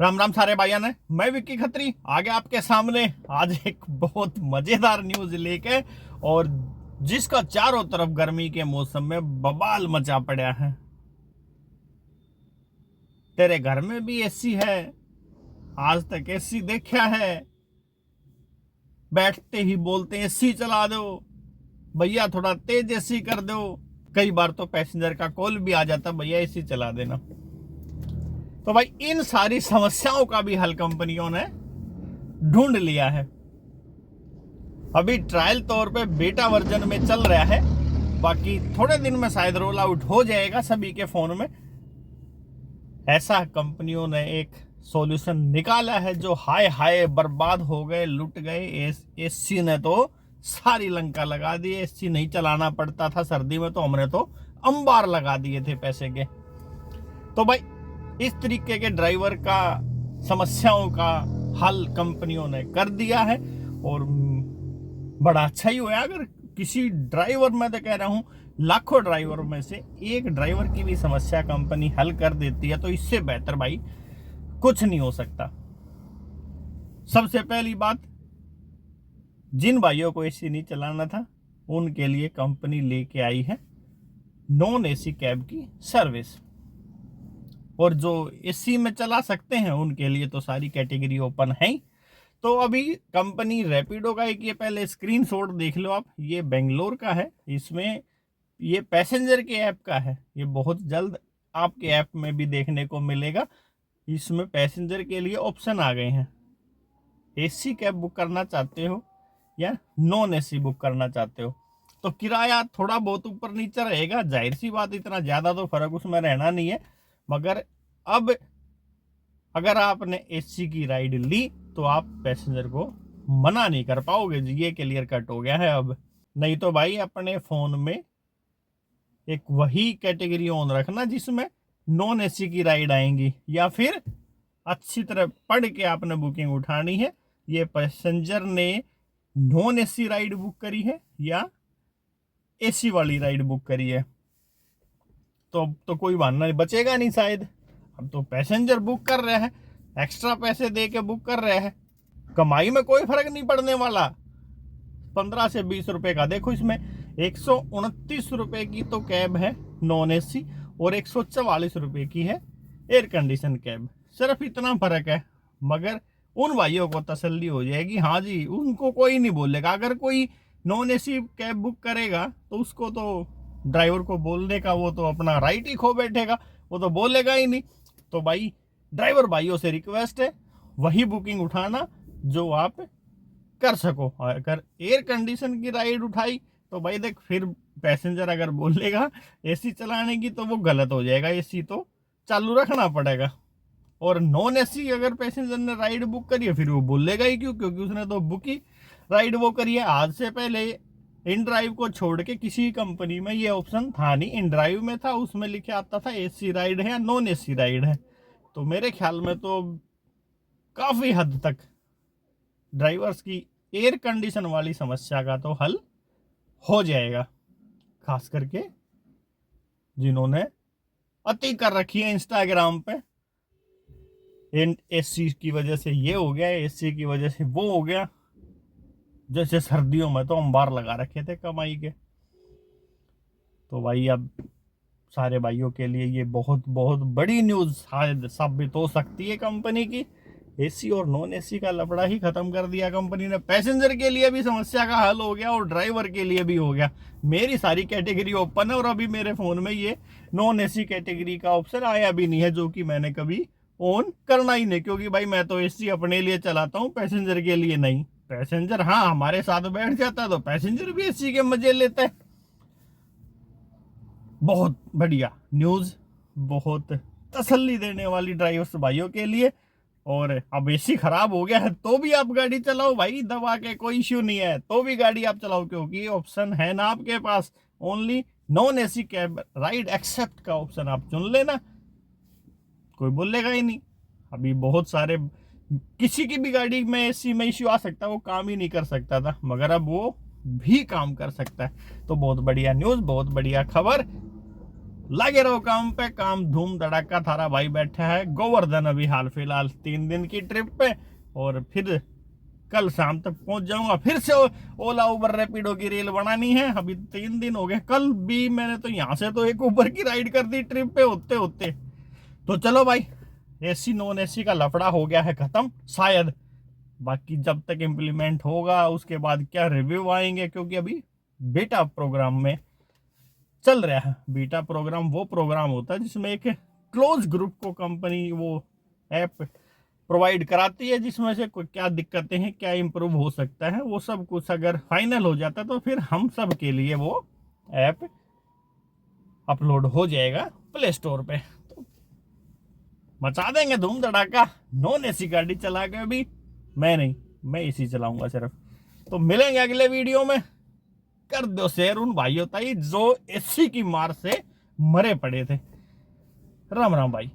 राम राम सारे भाइयों ने, मैं विक्की खत्री आ गया आपके सामने आज एक बहुत मजेदार न्यूज लेके, और जिसका चारों तरफ गर्मी के मौसम में बवाल मचा पड़ा है। तेरे घर में भी एसी है? आज तक एसी देखा है? बैठते ही बोलते हैं एसी चला दो भैया, थोड़ा तेज एसी कर दो। कई बार तो पैसेंजर का कॉल भी आ जाता, भैया एसी चला देना। तो भाई इन सारी समस्याओं का भी हल कंपनियों ने ढूंढ लिया है। अभी ट्रायल तौर पे बेटा वर्जन में चल रहा है, बाकी थोड़े दिन में शायद रोल आउट हो जाएगा सभी के फोन में। ऐसा कंपनियों ने एक सॉल्यूशन निकाला है जो हाय हाय बर्बाद हो गए, लुट गए। एसी ने तो सारी लंका लगा दी। एसी नहीं चलाना पड़ता था सर्दी में, तो हमने तो अंबार लगा दिए थे पैसे के। तो भाई इस तरीके के ड्राइवर का समस्याओं का हल कंपनियों ने कर दिया है, और बड़ा अच्छा ही हुआ। अगर किसी ड्राइवर, मैं तो कह रहा हूं लाखों ड्राइवर में से एक ड्राइवर की भी समस्या कंपनी हल कर देती है, तो इससे बेहतर भाई कुछ नहीं हो सकता। सबसे पहली बात, जिन भाइयों को एसी नहीं चलाना था उनके लिए कंपनी लेके आई है नॉन एसी कैब की सर्विस, और जो एसी में चला सकते हैं उनके लिए तो सारी कैटेगरी ओपन है ही। तो अभी कंपनी रैपिडो का एक, ये पहले स्क्रीनशॉट देख लो आप, ये बेंगलोर का है। इसमें ये पैसेंजर के ऐप का है, ये बहुत जल्द आपके ऐप में भी देखने को मिलेगा। इसमें पैसेंजर के लिए ऑप्शन आ गए हैं। एसी कैब बुक करना चाहते हो या नॉन एसी बुक करना चाहते हो, तो किराया थोड़ा बहुत ऊपर नीचे रहेगा, जाहिर सी बात, इतना ज़्यादा तो फर्क उसमें रहना नहीं है। मगर अब अगर आपने एसी की राइड ली तो आप पैसेंजर को मना नहीं कर पाओगे जी, ये क्लियर कट हो गया है अब। नहीं तो भाई अपने फ़ोन में एक वही कैटेगरी ऑन रखना जिसमें नॉन एसी की राइड आएंगी, या फिर अच्छी तरह पढ़ के आपने बुकिंग उठानी है। ये पैसेंजर ने नॉन एसी राइड बुक करी है या एसी वाली राइड बुक करी है, तो कोई बहाना बचेगा नहीं शायद। अब तो पैसेंजर बुक कर रहे हैं, एक्स्ट्रा पैसे दे के बुक कर रहे हैं, कमाई में कोई फर्क नहीं पड़ने वाला। 15 से 20 रुपए का देखो, इसमें 129 रुपए की तो कैब है नॉन एसी, और 144 रुपए की है एयर कंडीशन कैब। सिर्फ इतना फर्क है, मगर उन भाइयों को तसल्ली हो जाएगी, हाँ जी उनको कोई नहीं बोलेगा। अगर कोई नॉन एसी कैब बुक करेगा तो उसको तो ड्राइवर को बोलने का वो तो अपना राइट ही खो बैठेगा, वो तो बोलेगा ही नहीं। तो भाई ड्राइवर भाइयों से रिक्वेस्ट है, वही बुकिंग उठाना जो आप कर सको। अगर एयर कंडीशन की राइड उठाई तो भाई देख, फिर पैसेंजर अगर बोलेगा एसी चलाने की तो वो गलत हो जाएगा, एसी तो चालू रखना पड़ेगा। और नॉन एसी अगर पैसेंजर ने राइड बुक करी है फिर वो बोलेगा ही क्यों, क्योंकि उसने तो बुक ही राइड वो करी है। आज से पहले इन ड्राइव को छोड़ के किसी कंपनी में ये ऑप्शन था नहीं। इन ड्राइव में था, उसमें लिखे आता था एसी राइड है या नॉन एसी राइड है। तो मेरे ख्याल में तो काफ़ी हद तक ड्राइवर्स की एयर कंडीशन वाली समस्या का तो हल हो जाएगा, खास करके जिन्होंने अति कर रखी है इंस्टाग्राम पे। एसी की वजह से ये हो गया, एसी की वजह से वो हो गया। जैसे सर्दियों में तो अंबार लगा रखे थे कमाई के। तो भाई अब सारे भाइयों के लिए ये बहुत बहुत बड़ी न्यूज़ शायद साबित हो सकती है कंपनी की। एसी और नॉन एसी का लफड़ा ही खत्म कर दिया कंपनी ने। पैसेंजर के लिए भी समस्या का हल हो गया और ड्राइवर के लिए भी हो गया। मेरी सारी कैटेगरी ओपन है, और अभी मेरे फ़ोन में ये नॉन एसी कैटेगरी का ऑप्शन आया भी नहीं है, जो कि मैंने कभी ऑन करना ही नहीं, क्योंकि भाई मैं तो एसी अपने लिए चलाता हूँ, पैसेंजर के लिए नहीं। पैसेंजर हाँ हमारे साथ बैठ जाता तो पैसेंजर भी एसी के मजे लेते हैं। बहुत बढ़िया न्यूज़, बहुत तसल्ली देने वाली ड्राइवर्स भाइयों के लिए। और अब एसी खराब हो गया है तो भी आप गाड़ी चलाओ भाई, दबा के कोई इश्यू नहीं है, तो भी गाड़ी आप चलाओ, क्योंकि ऑप्शन है ना आपके पास। Only non AC cab ride accept का ऑप्शन आप चुन लेना, कोई बोलेगा ही नहीं। अभी बहुत सारे, किसी की भी गाड़ी में एसी में इश्यू आ सकता है, वो काम ही नहीं कर सकता था, मगर अब वो भी काम कर सकता है। तो बहुत बढ़िया न्यूज़, बहुत बढ़िया खबर। लगे रहो काम पे, काम धूम धड़ाका। थारा भाई बैठा है गोवर्धन अभी हाल फिलहाल 3 दिन की ट्रिप पे, और फिर कल शाम तक पहुंच जाऊंगा। फिर से ओला उबर रैपिडो की रेल बनानी है। अभी 3 दिन हो गए, कल भी मैंने तो यहाँ से तो एक उबर की राइड कर दी ट्रिप पे होते होते। तो चलो भाई, एसी नॉन एसी का लफड़ा हो गया है खत्म शायद। बाकी जब तक इम्प्लीमेंट होगा उसके बाद क्या रिव्यू आएंगे, क्योंकि अभी बीटा प्रोग्राम में चल रहा है। बीटा प्रोग्राम वो प्रोग्राम होता है जिसमें एक क्लोज ग्रुप को कंपनी वो ऐप प्रोवाइड कराती है, जिसमें से कोई क्या दिक्कतें हैं, क्या इम्प्रूव हो सकता है, वो सब कुछ अगर फाइनल हो जाता है तो फिर हम सब के लिए वो ऐप अपलोड हो जाएगा प्ले स्टोर पे। तो मचा देंगे धूम धड़ाका। नॉन एसी गाड़ी चला के अभी मैं नहीं, मैं एसी चलाऊंगा सिर्फ। तो मिलेंगे अगले वीडियो में। कर दो शेयर उन भाइयों ताई जो एसी की मार से मरे पड़े थे। राम राम भाई।